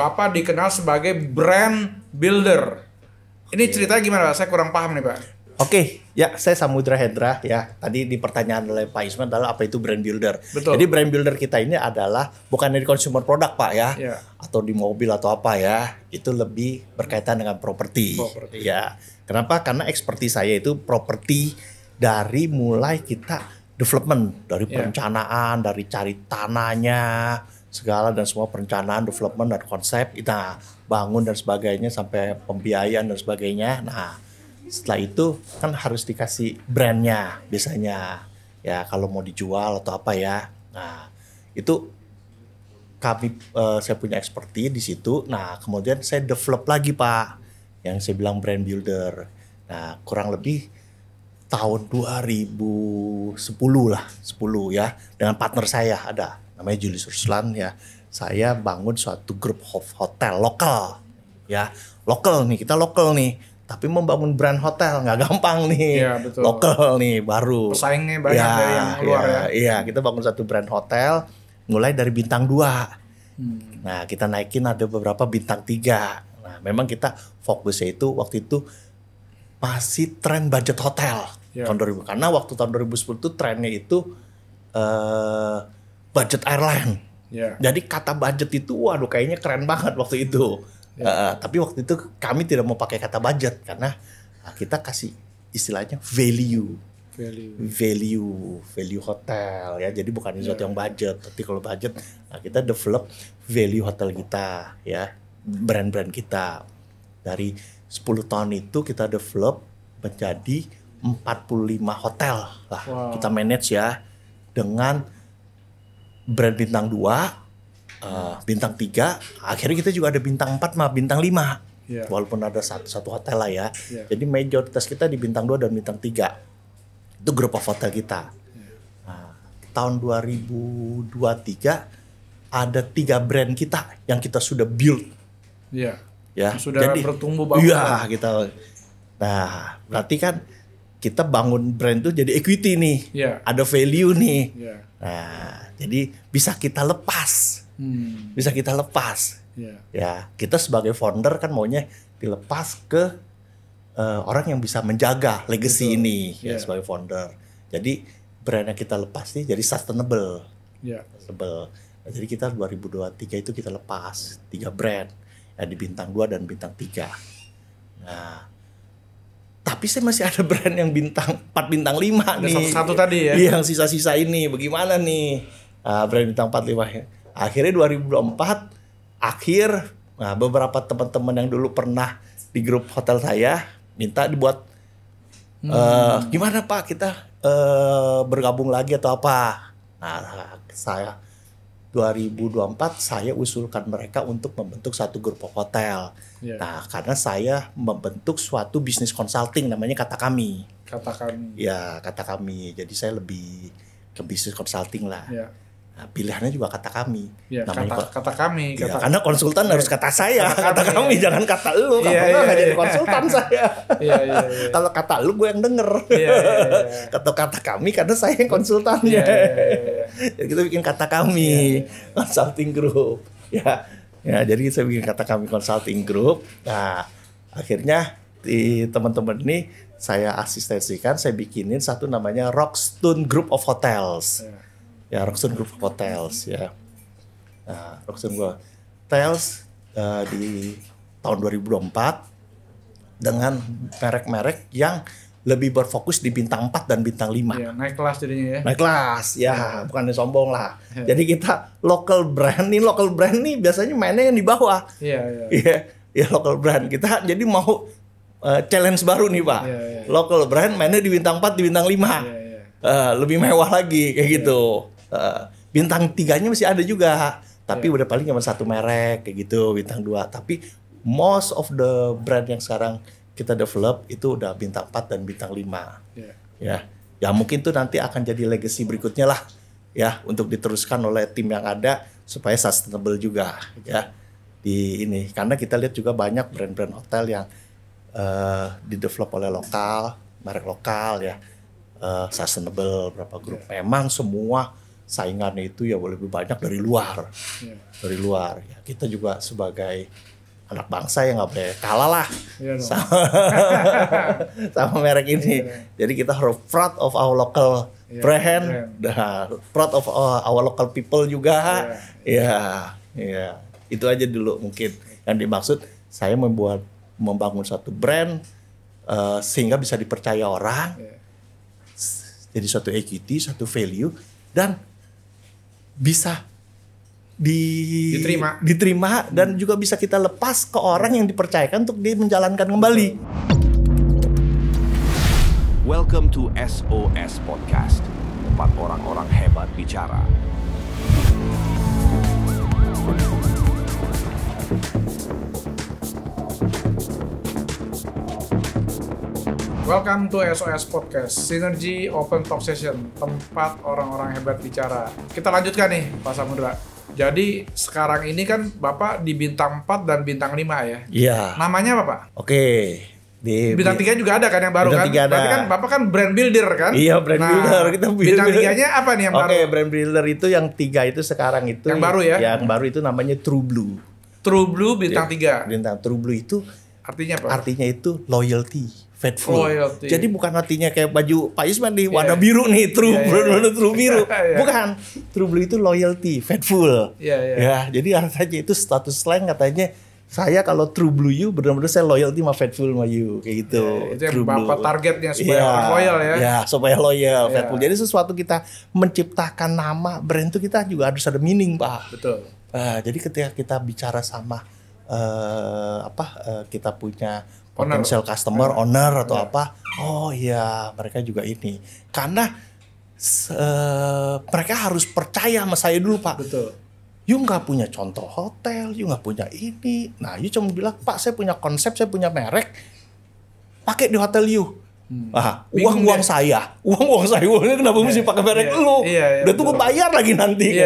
Bapak dikenal sebagai brand builder. Ini ceritanya gimana Pak? Saya kurang paham nih Pak. Oke, ya saya Samudra Hendra ya. Tadi di pertanyaan oleh Pak Isman adalah apa itu brand builder. Betul. Jadi brand builder kita ini adalah bukan dari consumer product Pak ya, Ya. atau di mobil atau apa ya. Itu lebih berkaitan dengan properti. Ya. Kenapa? Karena expertise saya itu properti dari mulai kita development, dari perencanaan, dari cari tanahnya, segala dan semua perencanaan, development dan konsep, kita bangun dan sebagainya sampai pembiayaan dan sebagainya. Nah, setelah itu kan harus dikasih brandnya biasanya ya kalau mau dijual atau apa ya. Nah itu saya punya expertise di situ. Nah kemudian saya develop lagi Pak yang saya bilang brand builder. Nah kurang lebih tahun 2010 lah 10 ya dengan partner saya ada namanya Julius Ruslan ya. Saya bangun suatu grup hotel lokal ya, lokal nih, kita lokal nih. Tapi membangun brand hotel nggak gampang nih, ya, betul. Lokal nih baru. Pesaingnya banyak dari yang luar ya. Iya, kita bangun satu brand hotel, mulai dari bintang 2. Nah kita naikin ada beberapa bintang 3. Nah memang kita fokusnya itu waktu itu masih tren budget hotel tahun 2000. Karena waktu tahun 2010 itu trennya itu budget airline. Jadi kata budget itu waduh kayaknya keren banget waktu itu. Tapi waktu itu kami tidak mau pakai kata budget karena kita kasih istilahnya value hotel ya. Jadi bukan sesuatu yang budget, tapi kalau budget kita develop value hotel kita ya, brand-brand kita. Dari 10 tahun itu kita develop menjadi 45 hotel lah. Kita manage ya dengan brand bintang 2, bintang 3, akhirnya kita juga ada bintang 4 sama bintang 5. Walaupun ada satu hotel lah ya. Jadi mayoritas kita di bintang 2 dan bintang 3. Itu grup of hotel kita. Nah, tahun 2023 ada 3 brand kita yang kita sudah build. Ya. Sudah jadi, bertumbuh banget. Iya, kita. Nah, berarti kan kita bangun brand itu jadi equity nih. Ada value nih. Nah, jadi bisa kita lepas. Bisa kita lepas. Ya, kita sebagai founder kan maunya dilepas ke orang yang bisa menjaga legacy ini ya, sebagai founder. Jadi brand yang kita lepas nih jadi sustainable. Nah, jadi kita 2023 itu kita lepas 3 brand ya, di bintang 2 dan bintang 3. Nah, tapi saya masih ada brand yang bintang 4, bintang 5 nih. Satu-satu tadi ya. Iya, yang sisa-sisa ini bagaimana nih? Brand bintang 4, 5 ya. Akhirnya 2024 beberapa teman-teman yang dulu pernah di grup hotel saya minta dibuat gimana Pak kita bergabung lagi atau apa. Nah saya 2024 saya usulkan mereka untuk membentuk satu grup hotel. Nah karena saya membentuk suatu bisnis consulting namanya Kata Kami. Ya Kata Kami. Jadi saya lebih ke bisnis consulting lah. Nah, pilihannya juga Kata Kami. Namanya kata Kami. Ya, karena konsultan harus kata saya, kata kami, jangan kata lu. Kamu nggak jadi konsultan saya. Kalau kata lu gue yang denger. Kata kami karena saya yang konsultannya. Jadi kita bikin Kata Kami consulting group. Ya, jadi saya bikin Kata Kami consulting group. Nah, akhirnya di teman-teman ini saya asistensikan, saya bikinin satu namanya Rockstone Group of Hotels. Ya, Rockstone Group of Hotels ya. Nah, Rockstone Group of Hotels di tahun 2024 dengan merek-merek yang lebih berfokus di bintang 4 dan bintang 5. Naik kelas jadinya ya. Naik kelas ya, bukan sombong lah. Jadi kita local brand nih biasanya mainnya yang di bawah. Iya, local brand. Kita jadi mau challenge baru nih Pak. Local brand mainnya di bintang 4, di bintang 5. Lebih mewah lagi kayak gitu. Bintang 3-nya masih ada juga, tapi udah paling cuma satu merek kayak gitu, bintang 2. Tapi most of the brand yang sekarang kita develop itu udah bintang 4 dan bintang 5. Ya mungkin tuh nanti akan jadi legacy berikutnya lah ya, untuk diteruskan oleh tim yang ada supaya sustainable juga ya di ini. Karena kita lihat juga banyak brand-brand hotel yang didevelop oleh lokal, merek lokal ya, sustainable berapa grup. Memang semua saingannya itu ya lebih banyak dari luar. Dari luar. Ya, kita juga sebagai anak bangsa yang nggak boleh kalah lah sama merek ini. Jadi kita harus proud of our local brand, proud of our local people juga. Ya, itu aja dulu mungkin yang dimaksud saya membangun satu brand sehingga bisa dipercaya orang, jadi suatu equity, satu value dan bisa diterima dan juga bisa kita lepas ke orang yang dipercayakan untuk dia menjalankan kembali. Welcome to SOS Podcast, tempat orang-orang hebat bicara. Welcome to SOS Podcast, Synergy Open Talk Session, tempat orang-orang hebat bicara. Kita lanjutkan nih, Pak Samudra. Jadi sekarang ini kan Bapak di bintang 4 dan bintang 5 ya? Iya. Namanya apa, Pak? Oke. Bintang 3 juga ada kan yang baru kan? Berarti kan Bapak kan brand builder kan? Iya, brand builder. Kita bintang 3-nya apa nih yang baru? Oke, brand builder itu yang 3 itu sekarang itu. Yang baru ya? Yang baru itu namanya True Blue. True Blue bintang 3. Bintang True Blue itu artinya apa? Artinya itu loyalty. Faithful. Loyalty. Jadi bukan artinya kayak baju Pak Isman di warna biru nih, true biru. Bukan. True blue itu loyalty, faithful. Ya, jadi artinya itu status slang katanya saya kalau true blue you benar-benar saya loyalty sama faithful sama you kayak gitu. Itu yang Bapak targetnya supaya orang loyal ya. Ya, supaya loyal, faithful. Jadi sesuatu kita menciptakan nama brand itu kita juga harus ada meaning, Pak. Betul. Jadi ketika kita bicara sama kita punya potential customer, owner atau apa, oh iya mereka juga ini. Karena mereka harus percaya sama saya dulu, Pak. Betul. You nggak punya contoh hotel, you nggak punya ini. Nah, you cuma bilang, Pak saya punya konsep, saya punya merek, pakai di hotel you. Uang saya, uangnya kenapa mesti pakai merek lu? Udah tunggu bayar lagi nanti,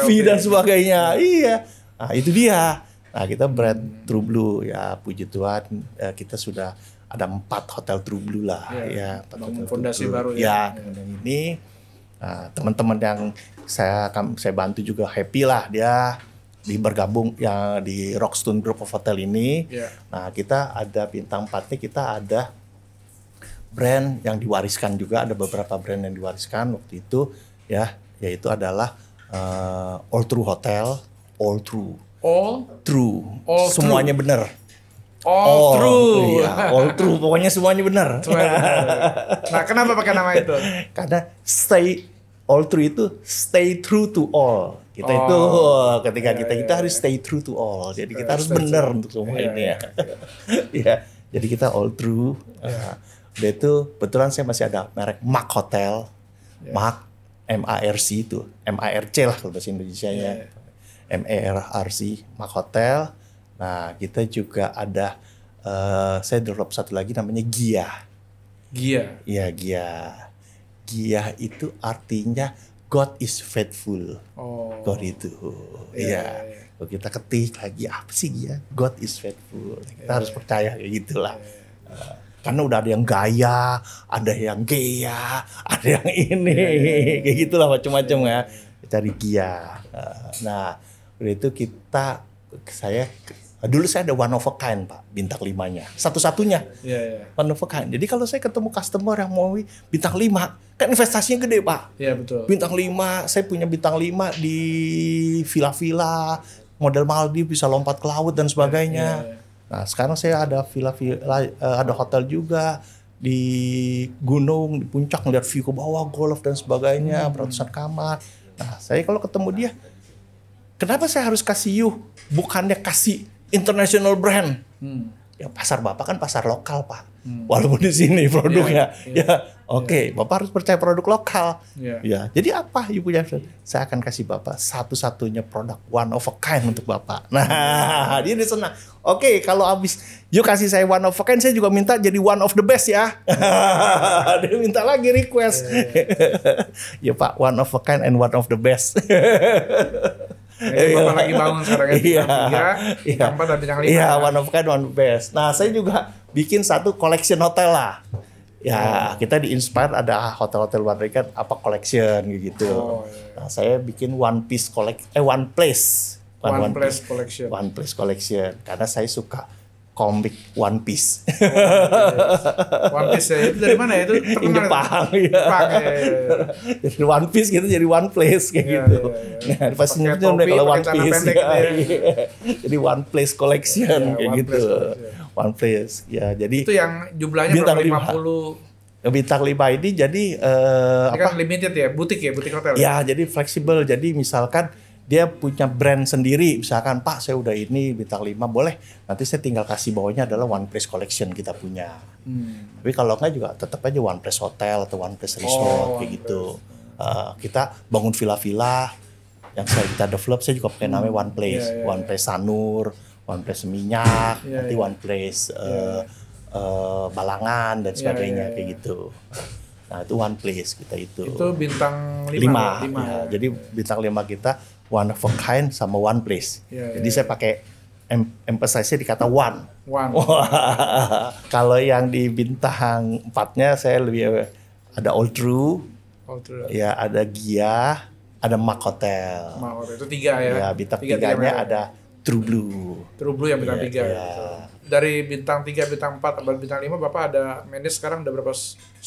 fee dan sebagainya. Iya, nah itu dia. Nah kita brand True Blue ya, puji Tuhan kita sudah ada 4 hotel True Blue lah ya. Bangun fondasi baru ya. Ini teman-teman yang saya bantu juga happy lah dia bergabung ya di Rockstone Group of Hotel ini. Nah kita ada bintang 4-nya, kita ada brand yang diwariskan juga, ada beberapa brand yang diwariskan waktu itu ya, yaitu adalah All True Hotel, All True. All semuanya benar. All true. Iya, all true. Pokoknya semuanya benar. Nah, kenapa pakai nama itu? Karena all true itu stay true to all. Kita itu ketika kita harus stay true to all. Jadi kita harus benar untuk semua ini ya. Ya, jadi kita all true. Udah itu kebetulan saya masih ada merek Mark Hotel. Mark MARC itu, MARC lah kalau bahasa Indonesianya. MARC, Mark Hotel. Nah, kita juga ada saya develop satu lagi namanya Gia. Iya, Gia. Gia itu artinya God is faithful. God itu. Iya. Kalau kita ketik lagi apa sih Gia? God is faithful. Kita harus percaya kayak gitulah. Karena udah ada yang gaya, ada yang gaya, ada yang ini, kayak gitulah macam-macam ya. Kita cari Gia. Nah, itu dulu saya ada one of a kind, Pak, bintang 5-nya. Satu-satunya. One of a kind. Jadi kalau saya ketemu customer yang mau bintang 5, kan investasinya gede, Pak. Iya, betul. Bintang 5, saya punya bintang 5 di villa-villa, model Maldives, bisa lompat ke laut dan sebagainya. Nah, sekarang saya ada villa-villa, ada hotel juga di gunung, di puncak, ngeliat view ke bawah, golf dan sebagainya, beratusan kamar. Nah, saya kalau ketemu dia, kenapa saya harus kasih you, bukannya kasih international brand? Ya pasar Bapak kan pasar lokal, Pak. Walaupun di sini produknya, Bapak harus percaya produk lokal. Ya, jadi apa you punya? Saya akan kasih Bapak satu-satunya produk one of a kind untuk Bapak. Nah, dia senang. Oke, kalau habis you kasih saya one of a kind, saya juga minta jadi one of the best ya. Dia minta lagi request. Ya Pak, one of a kind and one of the best. Bapak lagi bangun sekarang ya, bintang 4 dan bintang 5. Iya, one of kind, one of best. Nah, saya juga bikin satu collection hotel lah. Ya, kita di-inspire ada hotel-hotel luar negeri kan apa collection gitu. Nah, saya bikin One Place Collection. One Place Collection karena saya suka komik One Piece. One Piece ya, itu dari mana ya? Itu Jepang ya. Jepang ya. Jadi One Piece gitu jadi One Place kayak gitu. Nah, pasti nyebutnya kalau One Piece ya. Jadi One Place Collection kayak gitu. One Place. Ya, jadi itu yang jumlahnya bintang 50. Bintang 5 ini jadi ini kan limited ya, butik hotel. Ya, jadi fleksibel. Jadi misalkan dia punya brand sendiri, misalkan Pak saya udah ini bintang 5 boleh, nanti saya tinggal kasih bawahnya adalah One Place Collection kita punya. Tapi kalau enggak juga tetap aja One Place Hotel atau One Place Resort kayak gitu. Kita bangun villa-villa yang kita develop, saya juga pakai namanya One Place. One Place Sanur, One Place Minyak, nanti One Place Balangan dan sebagainya kayak gitu. Nah itu One Place kita itu. Itu bintang 5. Ya. Jadi bintang 5 kita one of a kind sama One Place. Jadi saya pakai emphasize-nya di kata one. Kalau yang di bintang 4-nya saya lebih ada All True. Ya ada Gia, ada Mark Hotel. Itu 3 ya. Ya bintang 3-nya ada True Blue. True Blue yang bintang 3. Ya. Dari bintang 3, bintang 4, sampai bintang 5 Bapak ada manage sekarang udah berapa? 10?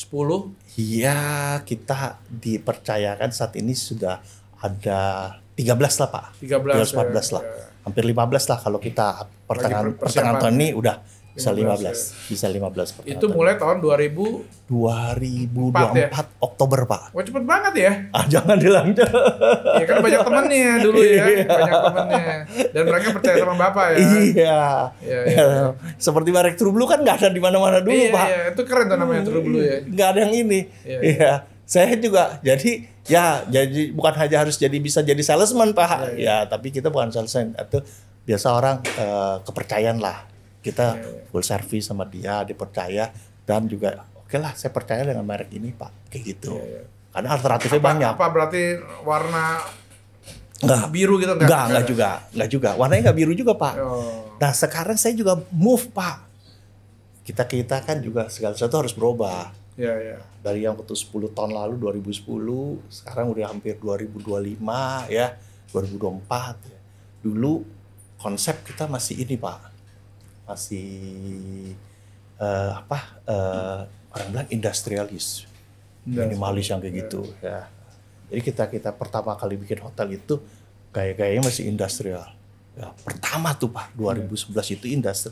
Iya, kita dipercayakan saat ini sudah ada 13 lah Pak. 13 14 lah. Hampir 15 lah kalau kita pertengahan tahun ini udah bisa 15. Bisa 15 Itu mulai tahun 2024 Oktober Pak. Wah cepet banget ya. Jangan dilanjut. Ya kan banyak temennya dulu ya. Banyak temennya. Dan mereka percaya sama Bapak ya. Iya. Seperti merek True Blue kan nggak ada di mana-mana dulu Pak. Iya, itu keren tuh namanya True Blue ya. Nggak ada yang ini. Iya. Saya juga jadi bukan hanya harus bisa jadi salesman Pak. Ya, tapi kita bukan salesman. Itu biasa orang kepercayaan lah. Kita full service sama dia, dipercaya dan juga oke lah saya percaya dengan merek ini Pak kayak gitu. Karena alternatifnya banyak. Apa berarti warna biru gitu enggak juga. Warnanya enggak biru juga Pak. Nah sekarang saya juga move Pak. Kita kan juga segala sesuatu harus berubah. Dari yang waktu 10 tahun lalu 2010 sekarang udah hampir 2025 ya 2024 ya. Dulu konsep kita masih ini Pak. Masih orang bilang industrialis, minimalis yang kayak gitu ya. Jadi kita pertama kali bikin hotel itu gaya-gayanya masih industrial. Ya, pertama tuh Pak 2011 itu industri.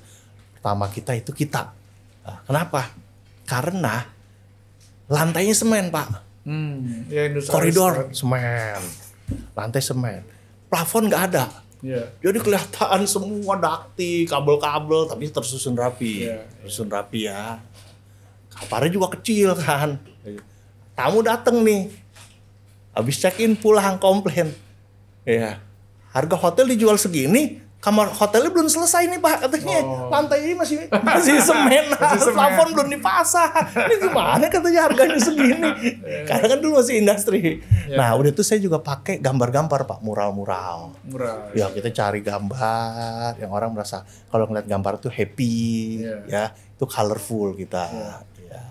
Pertama kita itu kita. Nah, kenapa? Karena lantainya semen Pak. Koridor semen, lantai semen, plafon nggak ada. Jadi kelihatan semua dakti, kabel-kabel, tapi tersusun rapi. Tersusun rapi ya. Kamarnya juga kecil kan. Tamu dateng nih. Habis check-in pulang komplain. Ya. Harga hotel dijual segini, kamar hotelnya belum selesai nih Pak katanya. Lantai ini masih semen. Plafon belum dipasang. Ini gimana katanya harganya segini. Karena kan dulu masih industri. Nah udah itu saya juga pakai gambar-gambar Pak, mural-mural. Ya kita cari gambar yang orang merasa kalau ngeliat gambar tuh happy, ya itu colorful kita. Ya.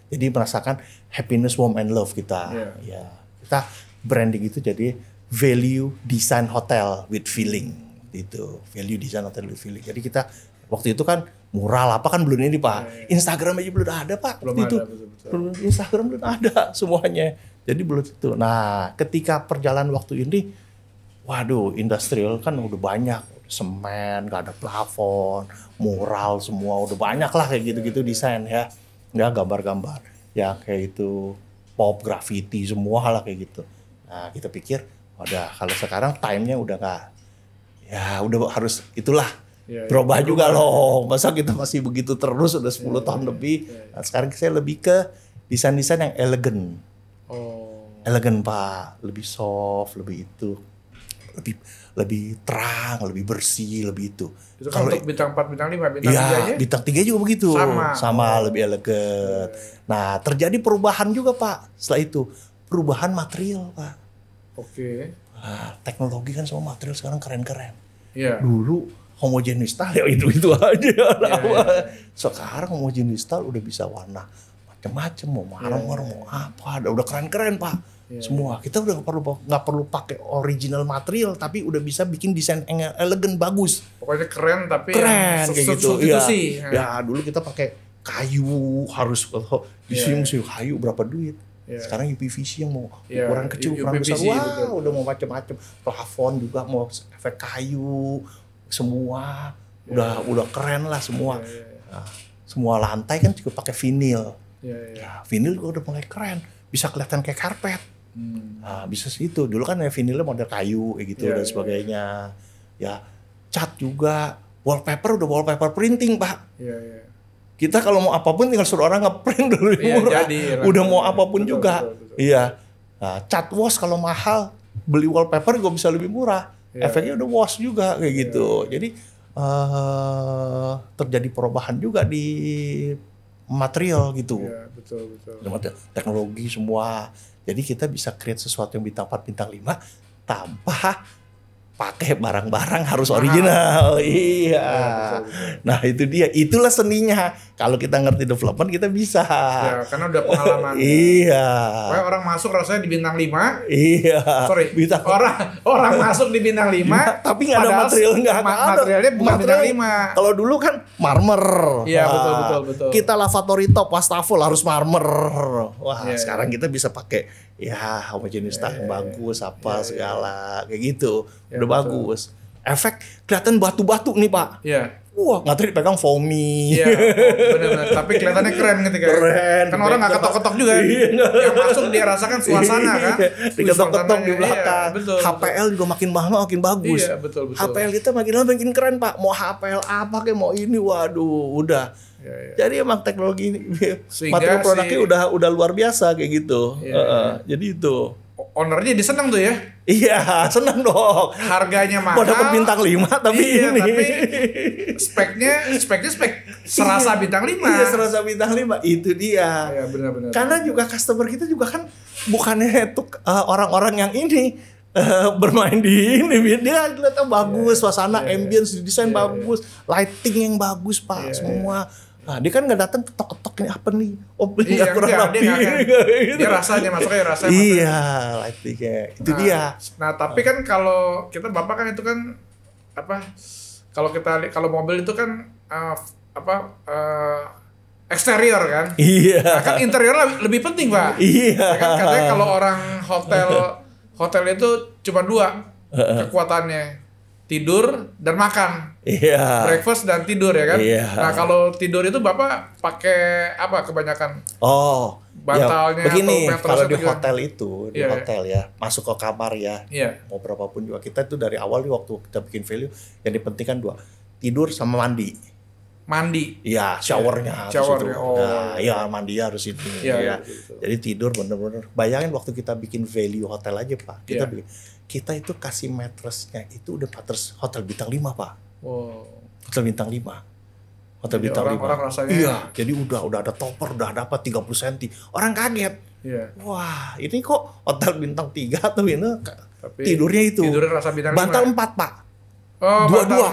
Jadi merasakan happiness, warmth and love kita. Ya kita branding itu jadi value design hotel with feeling. Itu value design hotel with feeling. Jadi kita waktu itu kan mural apa kan belum ini Pak. Instagram aja belum ada Pak. Belum ada, betul. Instagram belum ada semuanya. Jadi belum itu. Nah, ketika perjalanan waktu ini, waduh, industrial kan udah banyak, semen, gak ada plafon, mural semua udah banyak lah kayak gitu-gitu desain ya, nggak gambar-gambar, ya kayak itu pop, graffiti semua lah kayak gitu. Nah, kita pikir, wadah kalau sekarang time-nya udah nggak, ya udah harus itulah. Berubah juga loh, masa kita masih begitu terus udah 10 tahun lebih. Nah, sekarang saya lebih ke desain-desain yang elegan. Elegan Pak, lebih soft, lebih itu, lebih terang, lebih bersih, lebih itu. Itu kan untuk bintang 4, bintang 5, bintang 3 ya? Bintang 3 juga begitu. Sama lebih elegan. Nah, terjadi perubahan juga Pak. Setelah itu, perubahan material Pak. Nah, teknologi kan semua material sekarang keren-keren. Dulu homogeneous style ya itu aja. Sekarang homogeneous style udah bisa warna macam-macam, mau marmer, mau apa, udah keren-keren Pak. Semua kita udah nggak perlu pakai original material, tapi udah bisa bikin desain yang elegan bagus. Pokoknya keren tapi keren kayak gitu. Substitusi. Ya dulu kita pakai kayu, harus di sini kayu berapa duit. Sekarang UPVC yang mau ukuran kecil, ukuran besar, udah mau macam-macam. Plafon juga mau efek kayu, semua udah keren lah semua. Nah, semua lantai kan juga pakai vinil. Vinil juga udah mulai keren, bisa kelihatan kayak karpet. Nah, bisa situ. Dulu kan vinilnya model kayu kayak gitu dan sebagainya. Ya, cat juga, wallpaper udah wallpaper printing Pak. Kita kalau mau apapun tinggal suruh orang ngeprint dulu murah. Udah mau apapun juga. Betul. Iya. Nah, cat wash kalau mahal, beli wallpaper juga bisa lebih murah. Efeknya udah wash juga kayak gitu. Jadi terjadi perubahan juga di material gitu. Betul. Teknologi semua. Jadi kita bisa create sesuatu yang bintang 4, bintang 5 tanpa pakai barang-barang harus original. Iya. Betul. Nah itu dia. Itulah seninya. Kalau kita ngerti development kita bisa. Ya, karena udah pengalaman. Iya. Pokoknya orang masuk rasanya di bintang 5. Iya. Sorry. Orang masuk di bintang 5. Tapi nggak ada material, nggak ada. Materialnya bukan bintang 5. Kalau dulu kan marmer. Iya betul. Kita lavatory top wastafel harus marmer. Wah sekarang kita bisa pakai homogeneous yang bagus segala kayak gitu. Udah bagus. Efek kelihatan batu-batu nih Pak. Wah, nggak tadi dipegang foamy. Iya, benar-benar. Tapi kelihatannya keren gitu kan. Keren. Kan orang nggak ketok-ketok juga. Yang masuk dia rasakan suasana kan. Diketok-ketok di belakang. Betul. HPL juga makin mahal, makin bagus. Iya, betul. HPL kita makin lama makin keren Pak. Mau HPL apa kayak mau ini, waduh, udah. Jadi emang teknologi ini, material produknya udah luar biasa kayak gitu. Jadi itu. Ownernya jadi seneng tuh ya. Iya, seneng dong. Harganya mahal. Mau dapat bintang 5 tapi ini. Tapi speknya serasa bintang 5. Iya, serasa bintang 5. Itu dia. Iya, benar. Karena juga customer kita juga kan bukannya untuk orang-orang yang ini bermain di ini, dia kelihatan bagus, suasana ambience desain bagus, lighting yang bagus Pak, semua. Nah, dia kan nggak datang ketok-ketok ini apa nih? Oh, nggak kurang rapi. Dia rasanya masuknya rasanya. Iya, lightingnya. Itu dia. Nah, tapi kan kalau kita Bapak kan itu kan apa? Kalau mobil itu kan eksterior kan? Iya. Nah, kan interior lebih penting Pak. Iya. Kan katanya kalau orang hotel itu cuma 2 kekuatannya. Tidur dan makan. Iya. Breakfast dan tidur ya kan. Iya. Nah kalau tidur itu Bapak pakai apa kebanyakan? Oh. Bantalnya begini, atau kalau di juga? hotel itu, hotel ya, masuk ke kamar ya. Mau berapapun juga kita itu dari awal nih waktu kita bikin value yang dipentingkan 2, tidur sama mandi. Mandi. Iya, showernya. Showernya. Iya, mandi harus itu. Iya. Jadi tidur bener-bener. Bayangin waktu kita bikin value hotel aja Pak. Kita itu kasih mattressnya itu udah mattress hotel bintang 5 Pak. Hotel bintang 5. Hotel jadi bintang 5. Orang rasanya. Iya, jadi udah ada topper, udah ada apa 30 cm. Orang kaget. Wah, ini kok hotel bintang 3 atau ini? Tapi tidurnya itu. Tidurnya rasa bintang 5. Bantal 4 Pak. Dua-dua.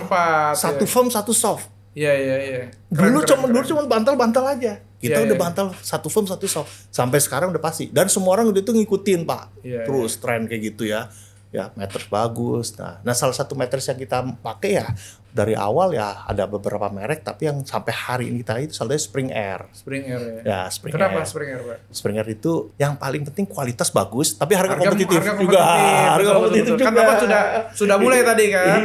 Satu firm, satu soft. Iya. Dulu cuma bantal-bantal aja. Kita udah bantal satu firm, satu soft. Sampai sekarang udah pasti. Dan semua orang udah tuh ngikutin Pak. Terus tren kayak gitu ya. Ya, mattress bagus. Nah, salah satu mattress yang kita pakai ya dari awal ya ada beberapa merek, tapi yang sampai hari ini kita itu selalu Spring Air. Spring Air ya. Ya, Spring Kenapa Air. Spring Air, Pak? Spring Air itu yang paling penting kualitas bagus, tapi harga kompetitif juga. Harga kompetitif juga. Kan Bapak sudah mulai tadi kan.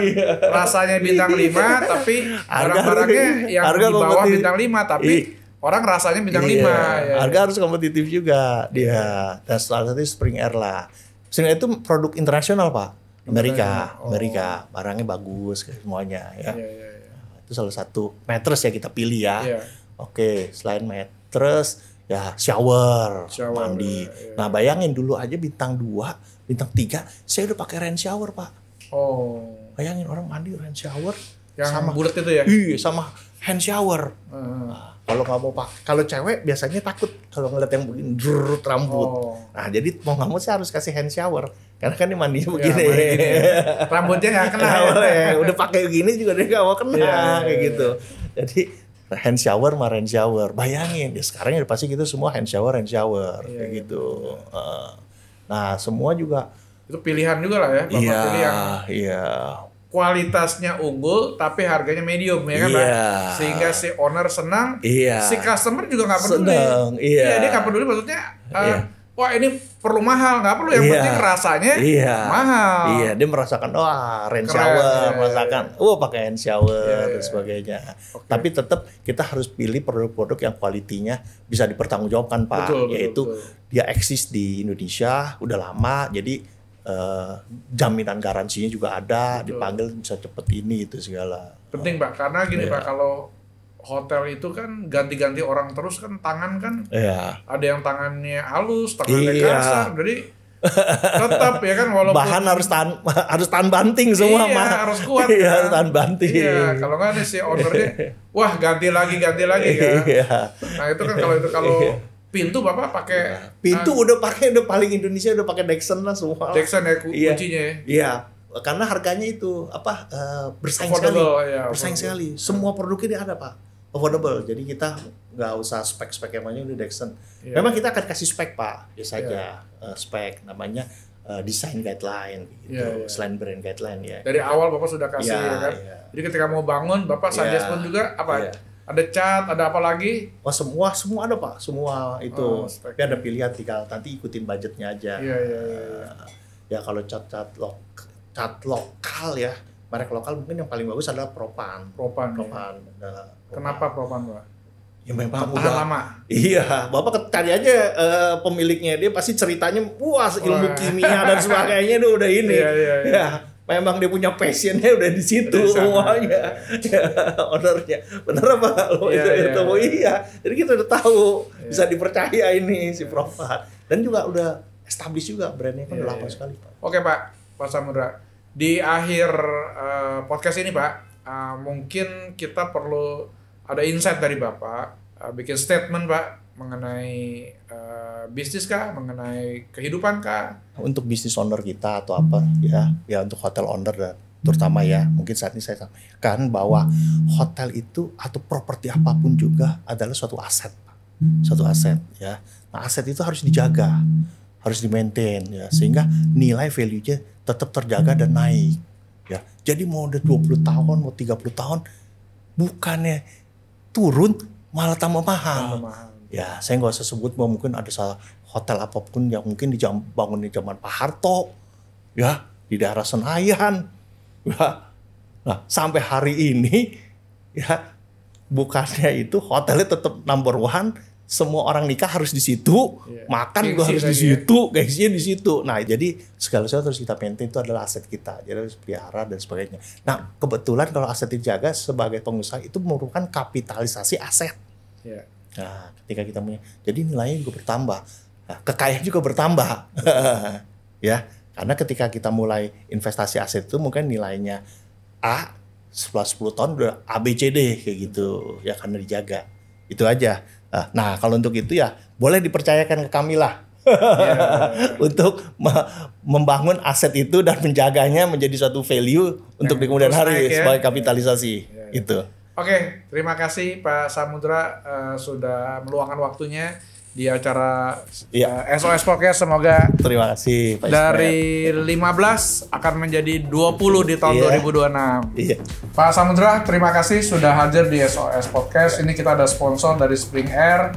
Rasanya bintang 5 tapi barang-barangnya yang di bawah bintang 5 tapi orang rasanya bintang 5 ya. Harga harus kompetitif juga dia. Dan salah satu Spring Air lah. Spring Air itu produk internasional Pak. Amerika. Barangnya bagus semuanya ya. Itu salah satu mattress ya kita pilih ya. Oke, selain mattress ya shower mandi. Nah, bayangin dulu aja bintang 2, bintang 3 saya udah pakai rain shower Pak. Bayangin orang mandi rain shower yang sama bulat itu ya. Iya, sama hand shower. Nah, kalau nggak mau pakai, kalau cewek biasanya takut kalau ngeliat yang begini drut rambut. Nah, jadi mau nggak mau saya harus kasih hand shower karena kan dia mandinya begini. Rambutnya nggak kena. Udah pakai begini juga dia nggak mau kena kayak gitu. Jadi hand shower sama rain shower. Bayangin, ya sekarang ya pasti gitu semua hand shower kayak gitu. Nah, semua juga itu pilihan juga lah ya, Bapak pilih yang kualitasnya unggul tapi harganya medium ya kan Pak? Sehingga si owner senang, si customer juga nggak peduli. Senang, dia nggak peduli maksudnya. Wah ini perlu mahal, nggak perlu, yang penting rasanya mahal. Iya, dia merasakan rain shower, merasakan pakai hand shower dan sebagainya. Tapi tetap kita harus pilih produk-produk yang kualitinya bisa dipertanggungjawabkan Pak. Betul. Dia eksis di Indonesia udah lama, jadi jaminan garansinya juga ada, dipanggil bisa cepet ini itu segala. Penting Pak, karena gini Pak, kalau hotel itu kan ganti-ganti orang terus kan, tangan kan ada yang tangannya halus, tangannya kasar, jadi tetap ya kan, walaupun bahan harus tahan banting semua harus kuat harus tahan banting. Kalau nggak nih si ownernya wah ganti lagi kan. Nah itu kan kalau pintu Bapak pakai pintu udah paling Indonesia udah pakai Dexon lah semua. Dexon ya kuncinya. Iya. Karena harganya itu bersaing sekali. Semua produknya dia ada Pak. Affordable, jadi kita nggak usah spek yang namanya udah Dexon. Memang kita akan kasih spek Pak, biasanya spek namanya design guideline gitu, selain brand guideline ya. Dari awal Bapak sudah kasih kan. Jadi ketika mau bangun Bapak suggest pun juga apa? Ada cat, ada apa lagi? Semua ada Pak, semua itu. Tapi ada pilihan, tinggal nanti ikutin budgetnya aja. Ya kalau cat lokal ya. Merek lokal mungkin yang paling bagus adalah Propan. Kenapa Propan Pak? Ya memang udah lama. Iya, Bapak cari aja pemiliknya, dia pasti ceritanya ilmu kimia dan sebagainya itu udah ini. Ya, memang dia punya passionnya udah di situ semuanya. Ownernya. Bener apa kalau itu? Jadi kita udah tahu bisa dipercaya ini si Propan. Dan juga udah establish juga brandnya kan udah lama sekali Pak. Oke Pak Samudra. Di akhir podcast ini Pak, mungkin kita perlu ada insight dari Bapak, bikin statement Pak mengenai bisnis kah, mengenai kehidupan kah? Untuk bisnis owner kita atau apa ya untuk hotel owner terutama mungkin saat ini saya sampaikan bahwa hotel itu atau properti apapun juga adalah suatu aset Pak, suatu aset ya. Nah aset itu harus dijaga, harus di-maintain sehingga nilai value-nya tetap terjaga dan naik ya. Jadi mau udah 20 tahun, mau 30 tahun bukannya turun malah tambah mahal. Ya, saya nggak usah sebut bahwa mungkin ada salah hotel apapun yang mungkin dibangun di zaman Pak Harto ya, di daerah Senayan ya. Nah, sampai hari ini ya bukannya itu hotelnya tetap number one. Semua orang nikah harus di situ, makan juga harus di situ, gengsinya di situ. Nah, jadi segala sesuatu harus kita maintain, itu adalah aset kita. Jadi harus pelihara dan sebagainya. Nah, kebetulan kalau aset dijaga sebagai pengusaha itu merupakan kapitalisasi aset. Nah, ketika kita punya, jadi nilainya juga bertambah. Nah, kekayaan juga bertambah. Ya, karena ketika kita mulai investasi aset itu mungkin nilainya A, setelah 10 tahun udah ABCD kayak gitu. Ya, karena dijaga. Itu aja. Nah, kalau untuk itu ya boleh dipercayakan ke kami lah untuk membangun aset itu dan menjaganya menjadi suatu value untuk di kemudian hari sebagai kapitalisasi itu. Oke, terima kasih Pak Samudra sudah meluangkan waktunya di acara SOS Podcast. Semoga terima kasih Pak dari 15 akan menjadi 20 di tahun 2026. Pak Samudra, terima kasih sudah hadir di SOS Podcast. Ini kita ada sponsor dari Spring Air.